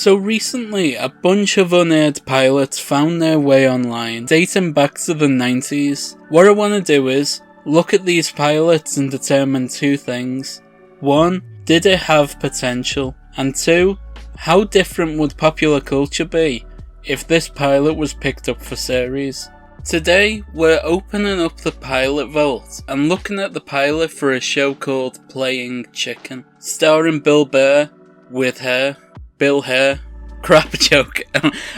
So recently, a bunch of unaired pilots found their way online, dating back to the 90s. What I want to do is look at these pilots and determine two things. 1. Did it have potential? And 2. How different would popular culture be if this pilot was picked up for series? Today, we're opening up the pilot vault and looking at the pilot for a show called Playing Chicken, starring Bill Burr with hair. Bill Hair. Crap joke.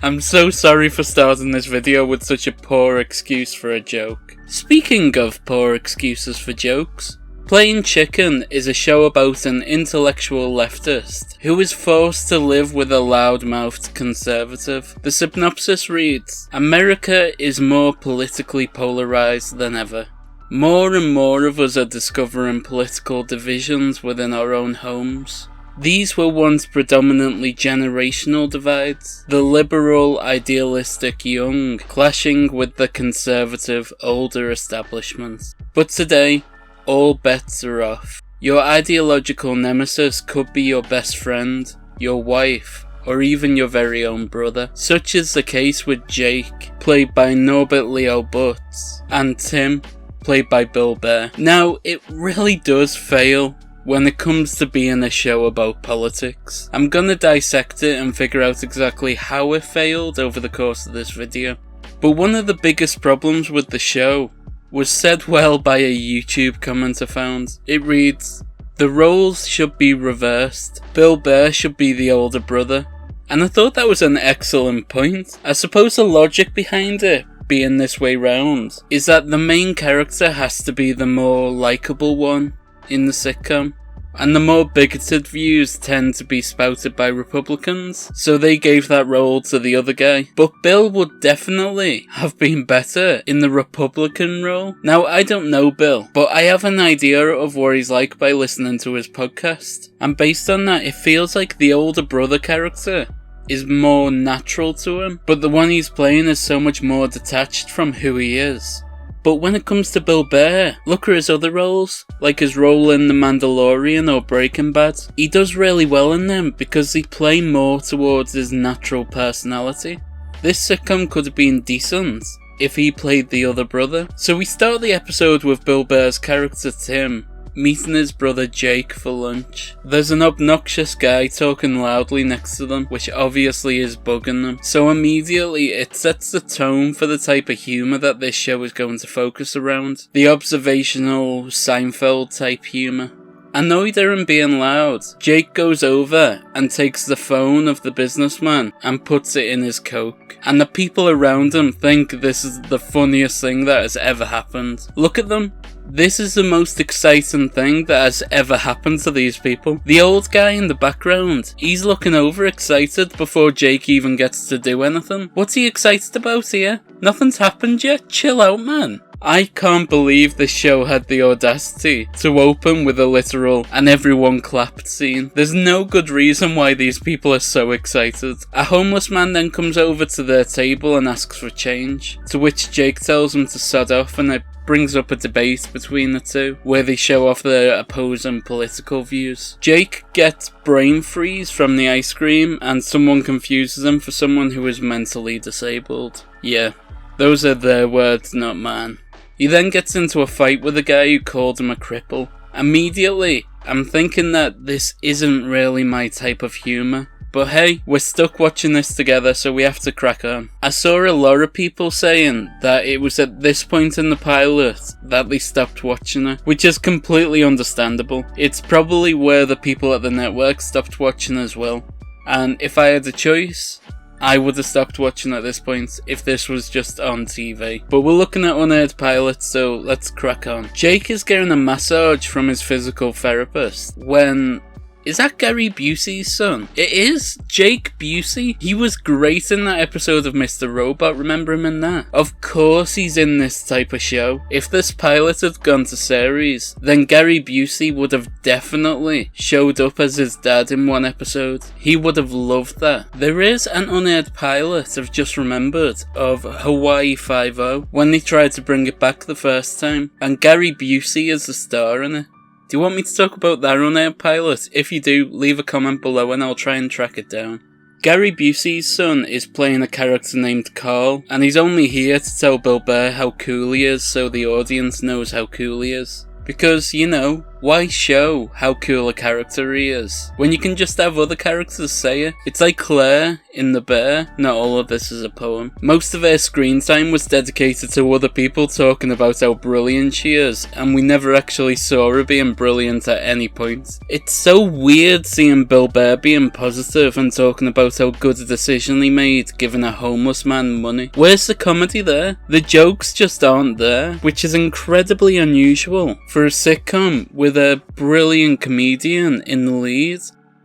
I'm so sorry for starting this video with such a poor excuse for a joke. Speaking of poor excuses for jokes, Playing Chicken is a show about an intellectual leftist who is forced to live with a loud-mouthed conservative. The synopsis reads, America is more politically polarized than ever. More and more of us are discovering political divisions within our own homes. These were once predominantly generational divides, the liberal, idealistic young clashing with the conservative, older establishments. But today, all bets are off. Your ideological nemesis could be your best friend, your wife, or even your very own brother. Such is the case with Jake, played by Norbert Leo Butz, and Tim, played by Bill Burr. Now, it really does fail when it comes to being a show about politics. I'm gonna dissect it and figure out exactly how it failed over the course of this video. But one of the biggest problems with the show was said well by a YouTube comment I found. It reads, the roles should be reversed. Bill Burr should be the older brother. And I thought that was an excellent point. I suppose the logic behind it being this way round is that the main character has to be the more likeable one in the sitcom, and the more bigoted views tend to be spouted by Republicans, so they gave that role to the other guy. But Bill would definitely have been better in the Republican role. Now, I don't know Bill, but I have an idea of what he's like by listening to his podcast, and based on that, it feels like the older brother character is more natural to him, but the one he's playing is so much more detached from who he is. But when it comes to Bill Burr, look at his other roles, like his role in The Mandalorian or Breaking Bad. He does really well in them because they play more towards his natural personality. This sitcom could have been decent if he played the other brother. So we start the episode with Bill Burr's character Tim meeting his brother Jake for lunch. There's an obnoxious guy talking loudly next to them, which obviously is bugging them. So immediately it sets the tone for the type of humour that this show is going to focus around. The observational Seinfeld type humour. Annoyed at him being loud, Jake goes over and takes the phone of the businessman and puts it in his coke. And the people around him think this is the funniest thing that has ever happened. Look at them. This is the most exciting thing that has ever happened to these people. The old guy in the background, he's looking overexcited before Jake even gets to do anything. What's he excited about here? Nothing's happened yet. Chill out, man. I can't believe this show had the audacity to open with a literal and everyone clapped scene. There's no good reason why these people are so excited. A homeless man then comes over to their table and asks for change, to which Jake tells him to sod off, and it brings up a debate between the two, where they show off their opposing political views. Jake gets brain freeze from the ice cream, and someone confuses him for someone who is mentally disabled. Yeah, those are their words, not mine. He then gets into a fight with a guy who called him a cripple. Immediately, I'm thinking that this isn't really my type of humour. But hey, we're stuck watching this together, so we have to crack on. I saw a lot of people saying that it was at this point in the pilot that they stopped watching it, which is completely understandable. It's probably where the people at the network stopped watching as well. And if I had a choice, I would have stopped watching at this point if this was just on TV. But we're looking at unaired pilots, so let's crack on. Jake is getting a massage from his physical therapist when... Is that Gary Busey's son? It is! Jake Busey? He was great in that episode of Mr. Robot, remember him in that? Of course he's in this type of show. If this pilot had gone to series, then Gary Busey would have definitely showed up as his dad in one episode. He would have loved that. There is an unaired pilot, I've just remembered, of Hawaii 5-0, when they tried to bring it back the first time, and Gary Busey is the star in it. Do you want me to talk about that unaired pilot? If you do, leave a comment below and I'll try and track it down. Gary Busey's son is playing a character named Carl, and he's only here to tell Bill Burr how cool he is so the audience knows how cool he is. Because, you know, why show how cool a character he is when you can just have other characters say it? It's like Claire in The Bear. Not all of this is a poem. Most of her screen time was dedicated to other people talking about how brilliant she is, and we never actually saw her being brilliant at any point. It's so weird seeing Bill Burr being positive and talking about how good a decision he made giving a homeless man money. Where's the comedy there? The jokes just aren't there, which is incredibly unusual for a sitcom with a brilliant comedian in the lead.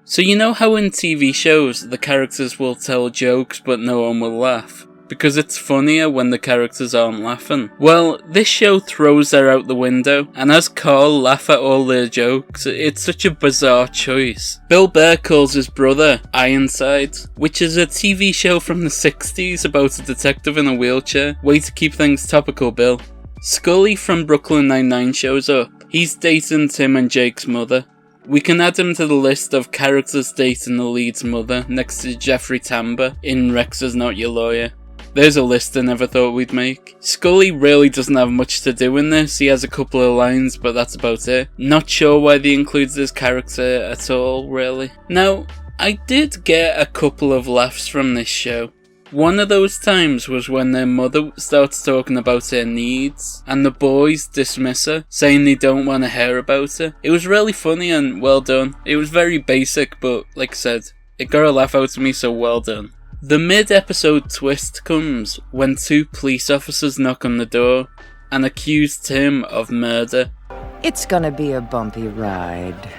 So you know how in TV shows the characters will tell jokes but no one will laugh? Because it's funnier when the characters aren't laughing. Well, this show throws that out the window and has Carl laugh at all their jokes. It's such a bizarre choice. Bill Burr calls his brother Ironside, which is a TV show from the 60s about a detective in a wheelchair. Way to keep things topical, Bill. Scully from Brooklyn Nine-Nine shows up. He's dating Tim and Jake's mother. We can add him to the list of characters dating the lead's mother next to Jeffrey Tambor in Rex Is Not Your Lawyer. There's a list I never thought we'd make. Scully really doesn't have much to do in this. He has a couple of lines, but that's about it. Not sure why they include this character at all, really. Now, I did get a couple of laughs from this show. One of those times was when their mother starts talking about her needs, and the boys dismiss her, saying they don't want to hear about her. It was really funny and well done. It was very basic, but like I said, it got a laugh out of me, so well done. The mid-episode twist comes when two police officers knock on the door and accuse Tim of murder. It's gonna be a bumpy ride.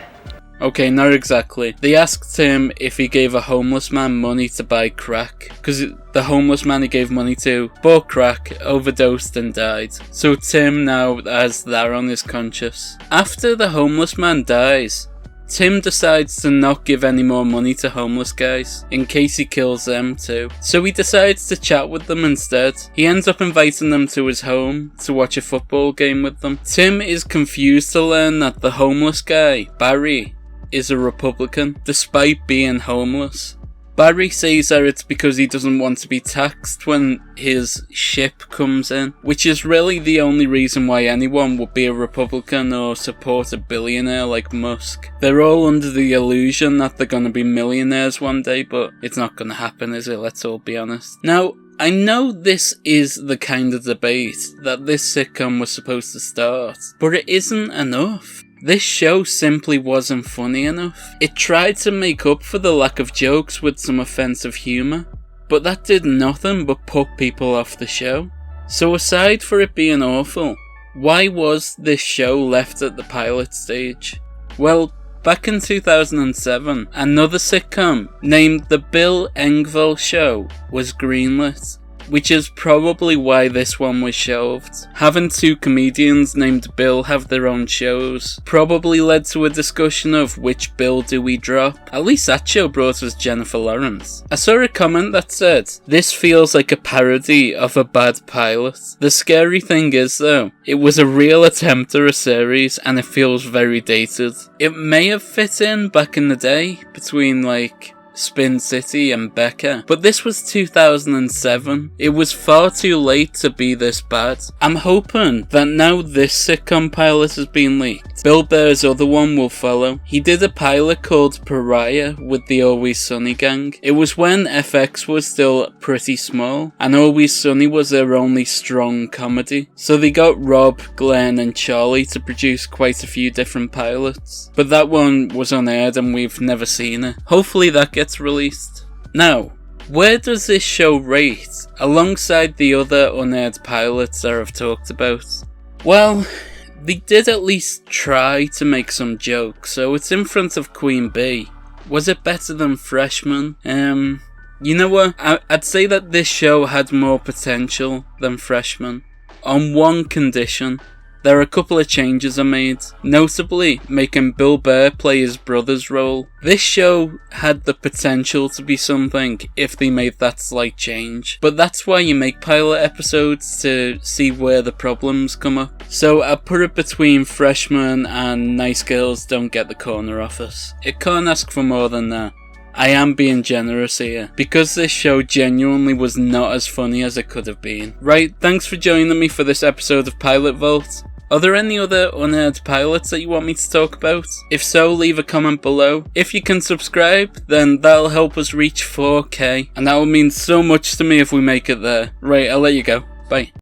Okay, not exactly. They asked Tim if he gave a homeless man money to buy crack, because the homeless man he gave money to bought crack, overdosed and died. So Tim now has that on his conscience. After the homeless man dies, Tim decides to not give any more money to homeless guys, in case he kills them too. So he decides to chat with them instead. He ends up inviting them to his home to watch a football game with them. Tim is confused to learn that the homeless guy, Barry, is a Republican, despite being homeless. Barry says that it's because he doesn't want to be taxed when his ship comes in, which is really the only reason why anyone would be a Republican or support a billionaire like Musk. They're all under the illusion that they're gonna be millionaires one day, but it's not gonna happen, is it? Let's all be honest. Now, I know this is the kind of debate that this sitcom was supposed to start, but it isn't enough. This show simply wasn't funny enough. It tried to make up for the lack of jokes with some offensive humour, but that did nothing but put people off the show. So aside for it being awful, why was this show left at the pilot stage? Well, back in 2007, another sitcom named The Bill Engvall Show was greenlit, which is probably why this one was shelved. Having two comedians named Bill have their own shows probably led to a discussion of which Bill do we drop. At least that show brought us Jennifer Lawrence. I saw a comment that said, "This feels like a parody of a bad pilot." The scary thing is though, it was a real attempt at a series and it feels very dated. It may have fit in back in the day between like Spin City and Becca, but this was 2007. It was far too late to be this bad. I'm hoping that now this sitcom pilot has been leaked, Bill Burr's other one will follow. He did a pilot called Pariah with the Always Sunny gang. It was when FX was still pretty small, and Always Sunny was their only strong comedy. So they got Rob, Glenn and Charlie to produce quite a few different pilots. But that one was unaired and we've never seen it. Hopefully that gets released. Now, where does this show rate alongside the other unaired pilots that I've talked about? Well, they did at least try to make some jokes, so it's in front of Queen Bee. Was it better than Freshman? You know what? I'd say that this show had more potential than Freshman, on one condition. There are a couple of changes I made, notably making Bill Burr play his brother's role. This show had the potential to be something if they made that slight change, but that's why you make pilot episodes, to see where the problems come up. So I put it between Freshman and Nice Girls Don't Get the Corner Office. It can't ask for more than that. I am being generous here, because this show genuinely was not as funny as it could have been. Right, thanks for joining me for this episode of Pilot Vault. Are there any other unaired pilots that you want me to talk about? If so, leave a comment below. If you can subscribe, then that'll help us reach 4K, and that will mean so much to me if we make it there. Right, I'll let you go. Bye.